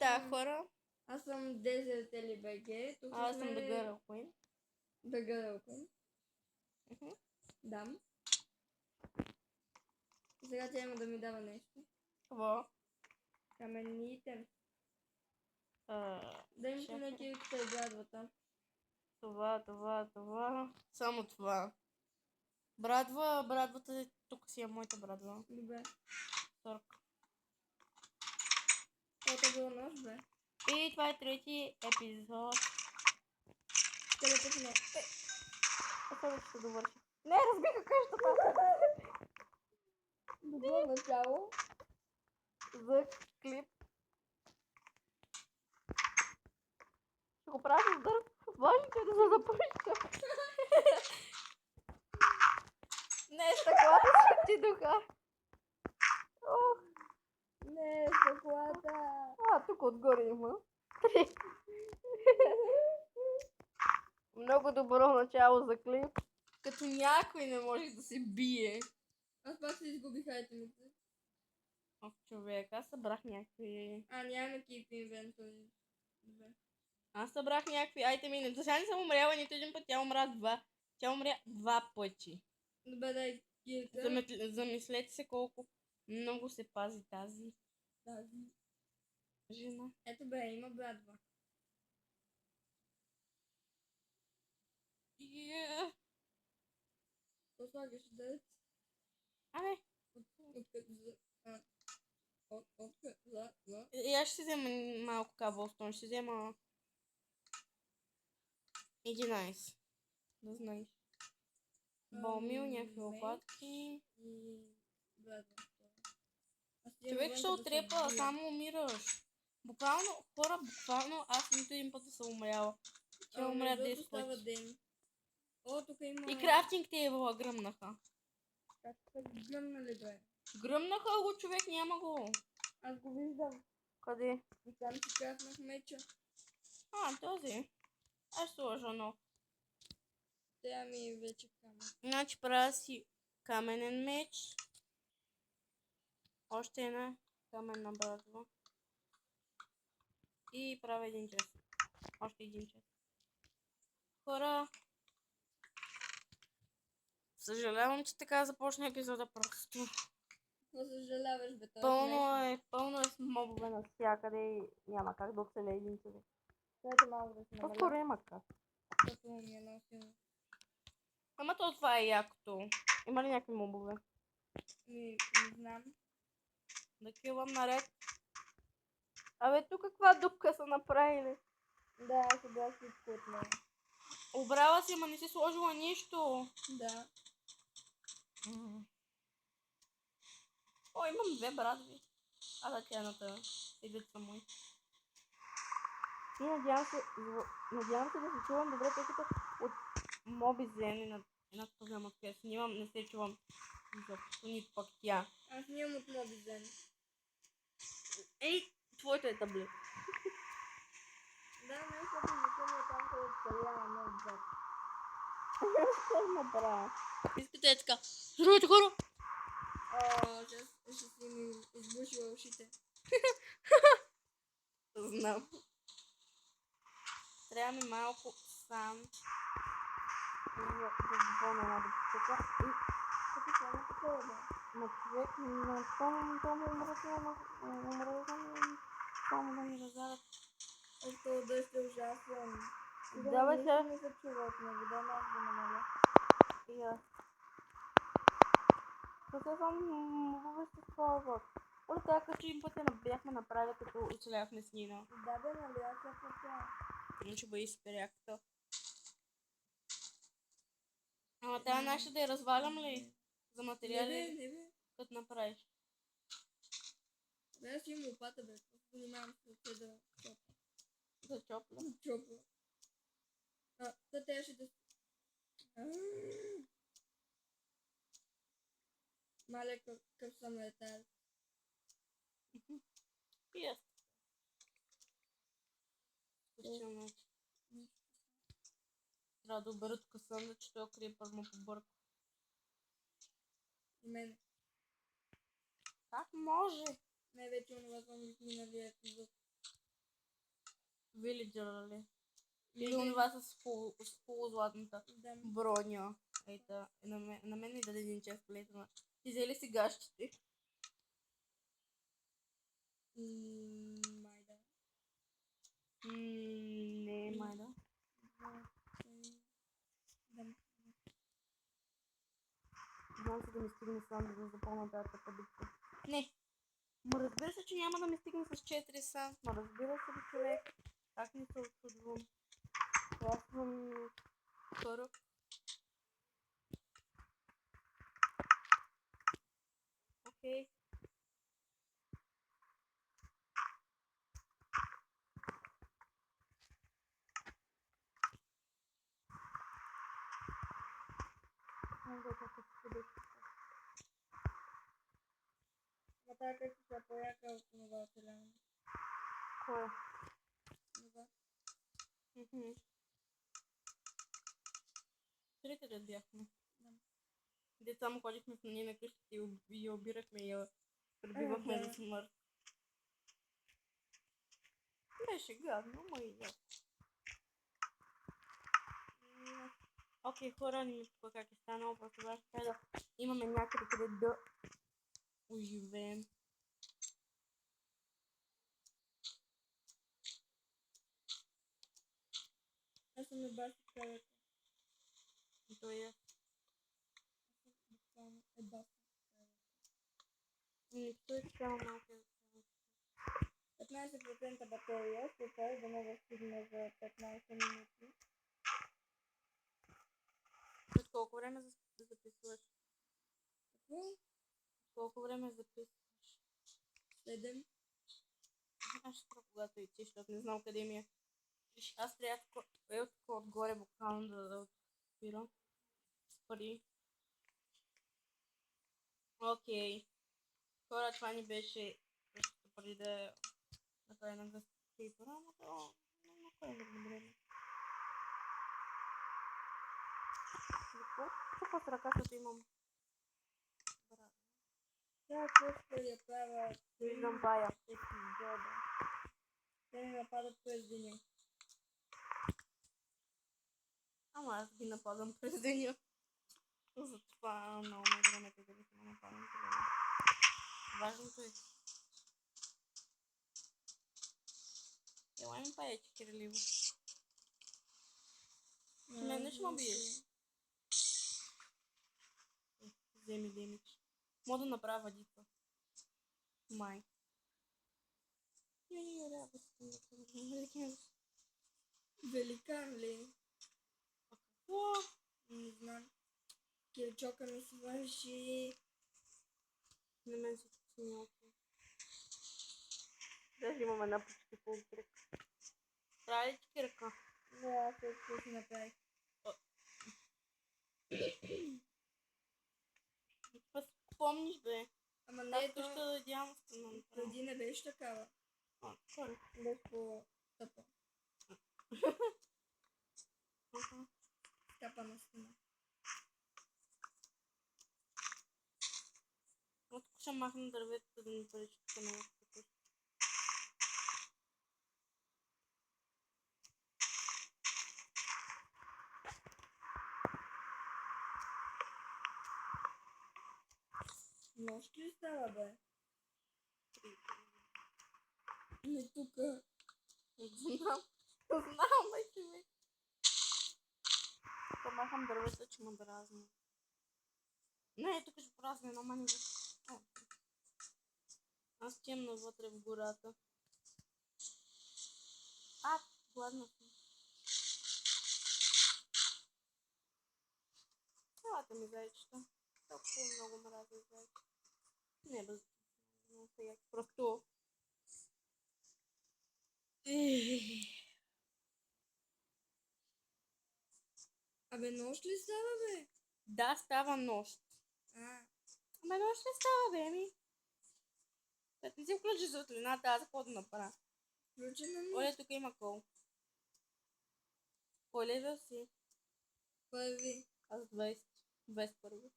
става хора? Аз съм Desert Eli BG. Тук Аз съм сме The Girl Queen. The Girl Queen. Мгм. Да. Сега тя има да ми дава нещо. Какво? Каменните. А, Да им чакай. поне кирката и брадвата. Това. Само това. Брадвата е тук си е моята брадва. Добре. Сорок. Това е било нож, бе. И това е трети епизод. Където сме. Сега ще довърши. Не, разбиха къщата! Добро начало. За клип. Ще го правя с дърв. Важното е да се запуща. Не, стъклата ще ти духа. Ох. Не, стъклата. Тук отгоре има. 3. Много добро начало за клип. Като някой не може да се бие. Аз пак се изгубих айтемите. Ох, човек, аз събрах някакви... Нямаме keep inventory. Добре. Аз събрах някакви айтеми. До сега не съм умряла нито един път. Тя умря 2 пъти. Добре, дай кирка. Замислете се колко много се пази тази жена. Ето бе, има брадва. Какво слагаш да? Абе, Откъде за? и аз ще взема малко каблстон. Ще взема 11. Да знаеш. Бомил, някакви лопатки. И брадва. Човек ще отрепа, само умираш. Буквално, хора, аз нито един път да съм умряла. Тя умря 10 пъти. О, тук има... И крафтинг тейбъла гръмнаха. Как гръмнали бе? Гръмнаха го, човек, няма го. Аз го виждам. Къде? И там си крафнах меча. Този. Аз сложа нов. Тя ми е вече камък. Значи правя си каменен меч. Още една каменна брадва. И правя един час. Още един час. Хора. Съжалявам, че така започна епизода просто. Какво съжаляваш, бе? Пълно е с мобове навсякъде и няма как да оцеле един човек. Дайте малко да се намаля. По-скоро има как. Защото ми е много силно. Ама това е якото. Има ли някакви мобове? Не знам. Да килвам наред. Абе, тук каква дупка са направили? Да, аз събрах всичко от нея. Обрала си, ама не си сложила нищо. Да. О, имам 2 брадви. Да тяната е деца мой. И надявам се да се чувам добре, тъй като от моби зени една програма, която снимам, не се чувам изобщо, нито пък тя. Аз нямам от моби зени. Ей, твоето е таблет. Да, най-защото закъмя там, където стрелява много отзад. Какво направя? Искате е така. Здравейте, хора! Ще си ми избушила ушите. Знам. Трябва ми малко санд. Да допълня една дупка. И Като само такова, бе. на човек то му умръзва, само да ми разгарят. Защото дъжд е ужасен. Давай сега. се. Не се чува от него, да малко да намаля. И аз. Също съм мобове се използват. Оле, така като им пътя бяхме направили, като оцелявахме с Нина. Да, бе, нали, аз се пътя. Ще бъде супер якото. Ама тая наша да я развалям ли? За материали? Не, бе. Като направиш. Да, аз имам лопата, бе. Занимавам се от да чопа. Да чопля. Чопа. Та трябваше да... Маля, какъв съм летал. И аз. Спущам трябва да обера тук сънда, че той крипър му побърка. И мен. Как може? Най-вече онова съм в миналия епизод. Вилиджър, ли? Или онова с полузлатната Да. броня. Ейта, на мен ми даде един чест плейтана. Ти взели си гащите. Май да. Не, май да. Да. Знам се да ми стигне сам да запълна тази табичка. Не. Ма разбира се, че няма да ми стигне с 4 сам. Ма разбира се ли, човек? Как не се очудвам? Аз съм скоро. Окей. Мога да чакам табичка. Ма тази къща е по-яка от това оцеляване. Кой? Това. Трите да бяхме. Да. Дет само ходихме в нейна къща и я обирахме и я пребивахме Да. за смърт. Беше гадно, ма и яко. Окей, хора, не ми тук как е станало, просто това ще да имаме някъде къде да оживеем. Аз съм на баси кавета. И то е. Буквално е баси кавета. И той е само малко. 15% батерия, супер, да мога да стигна за 15 минути. След колко време записваш? Какво? Колко време записваш? 7. Аз ще спра когато и ти, защото не знам къде ми е. Аз трябва тук отгоре буквално да отспирам. Спари. Окей. Хора, това ни беше също преди да направим на гъст крипъра, ама то на кой е добре. Какво с ръка, като имам брат? Трябва просто да я правя. Виждам бая. Епизода. Те ми нападат през деня. Ама аз ги нападам през деня. Затова много ме времето дали ще ме нападам през деня. Важното е. Ела ми паече, Кирливо. Ти мен не ще ме биеш. Вземи демидж. Мога да направя въдица. Май. Великан ли? Какво? Не знам. Кирчока ми се върши. На мен се смялко. Даже имам една почти полутрека. Трябва ли ти кирка? Да, аз също си направих. Пъс помниш, бе. Ама Аз не, също то да дявам стана. преди не беше такава. Кой? Беше по-тъпа. Капа на стена. От тук ще махна дърветата да ни пречи тук на къща. Нощ ли става, бе? Не тука. Знам. Знам, бе, човек. Тук махам дървета, че ме дразни. Не, тук ще празни, но мани да... Аз тем навътре в гората. Гладна съм. Елата ми зайчета. Толкова много мразя зайчета. Не, без... Не са яки. Просто... Абе, нощ ли става, бе? Да, става нощ. Ама нощ ли става, бе, ми? Като не си включи светлината, аз какво да направя? Включена ми. Оле, тук има кол. Кой левел си? Първи. Аз 20. 21.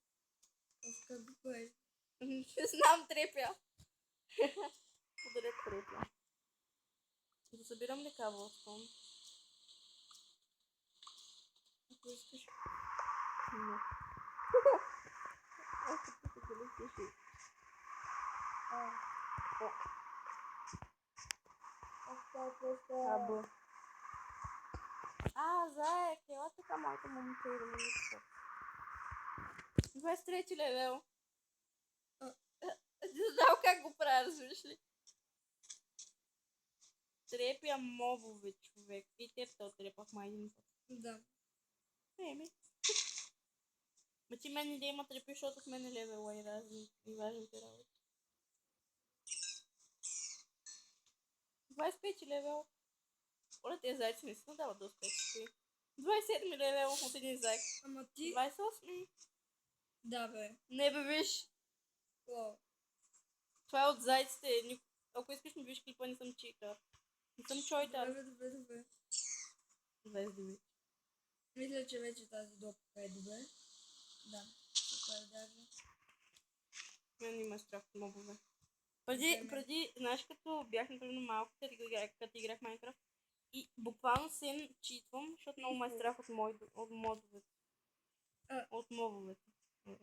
Of как го първи? Не знам, трепя. Подарят трепя. събирам ли каблстон? Ако искаш. Не. Още тук се летиш. О, або. Заек, ела така моята момче и да ми никакъв. 23 левел. Не знам как го правя, разбираш ли? Трепя мобове, човек. И теб те отрепах май един път. Да. Еми. Ма ти мен не да има трепи, защото в мен е левела и разни и важните работи. 25 левел. Оле, тези зайци не се дават да успех. 27 левел от един зайк. Ама ти... 28. Да, бе. Не бе, виж. О, Това е от зайците. Ако искаш ми виж клипа, не съм читър. Не съм чойтър. добре. 29. Мисля, че вече тази допка е добре. Да. Супер даже. Мен има страх от мобове. Окей, Преди, знаеш, като бях например малко, като играх Майнкрафт, и буквално се читвам, защото много ме е страх от модовете. От мобовете. 31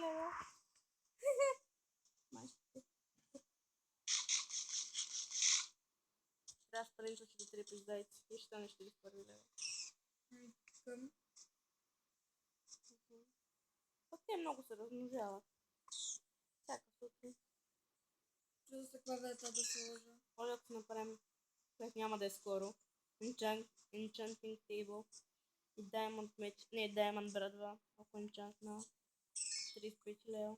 лева. Майчето. Трябва да спрем, че да трепи зайци. И ще стане 41 лева. Към. Пък те много се размножават. Всяка сутрин. Чудо се клавета да сложа. Може да си направим, което няма да е скоро. Enchanting Table. И Diamond Match. Не, Diamond брадва. Ако enchant на 35 лева.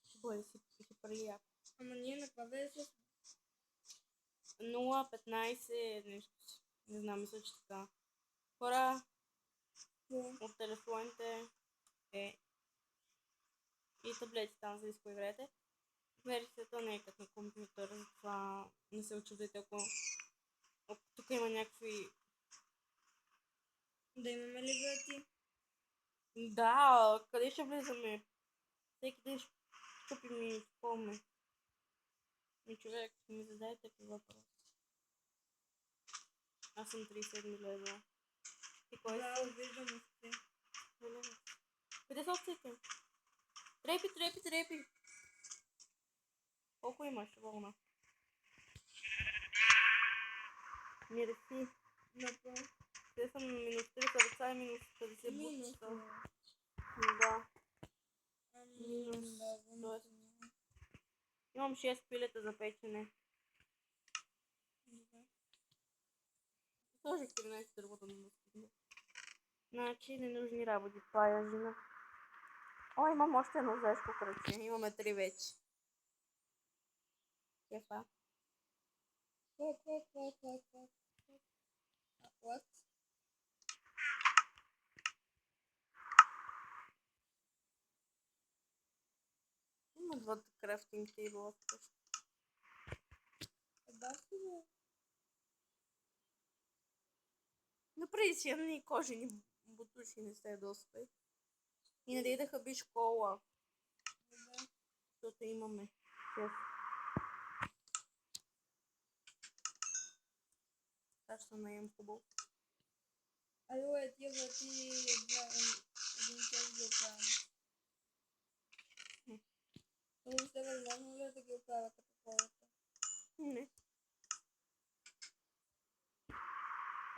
Ще бъде си пари яко. Ама ние на клавета сме. 0, 15, нещо си. Не знам, мисля, че така. Хора от телефоните и таблети там за да играете. Версията не е като на компютър, затова не се очудете, ако тук има някакви... Да имаме ли врати? Да, къде ще влизаме? Всеки ден ще чупим и спомне. И човек, ми задайте такъв въпрос. Аз съм 37 лева. И кой Да, си? виждам овце. Къде са овцете? Трепи! Колко имаш, вълна? Мерси. Напълно. Те са минус 3 сърца и минус 50 Минус. бутчета. Да. Минус. Да, Имам 6 пилета за печене. Сложих 13 дървата на мъските. Значи ненужни работи. Това е жена. О, имам още едно заешко кръче. Имаме 3 вече. Кефа. What? Има двата крафтинг тейбъла вкъщи. Бащи бе. Направи си едни кожени бутуши, не се доспай. И не дай да хабиш кола. Да. Защото имаме. Кеф. Така ще наем хубаво. Ало, тия врати един час ги оправям. Но въобще възможно ли да ги оправя като хората? Не.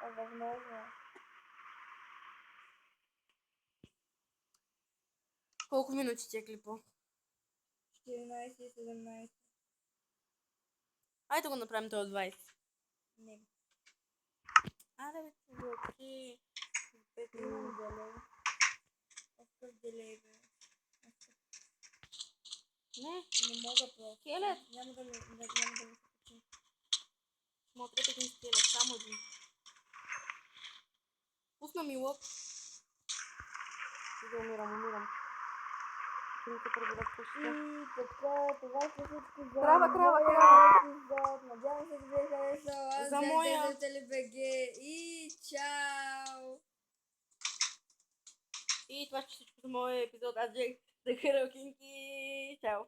Възможно. Колко минути ти е клипа? 14 и 17. Айде да го направим това 20. Не. Аре, бе, човечи. 5 Имам минути. делей. Какъв делей, бе? Не, Не мога просто. Келет. Няма да ми се качи. Мога да един скелет, само един. Пусна ми лък. Да умирам. Ще ми се пребудат къщата. И така, това ще всичко за Крава. епизод. Надявам се да ви е харесал. Аз За бях моя. Дезертели БГ и чао! И това ще всичко за моя епизод. Аз бях The Hero Kinky. Чао.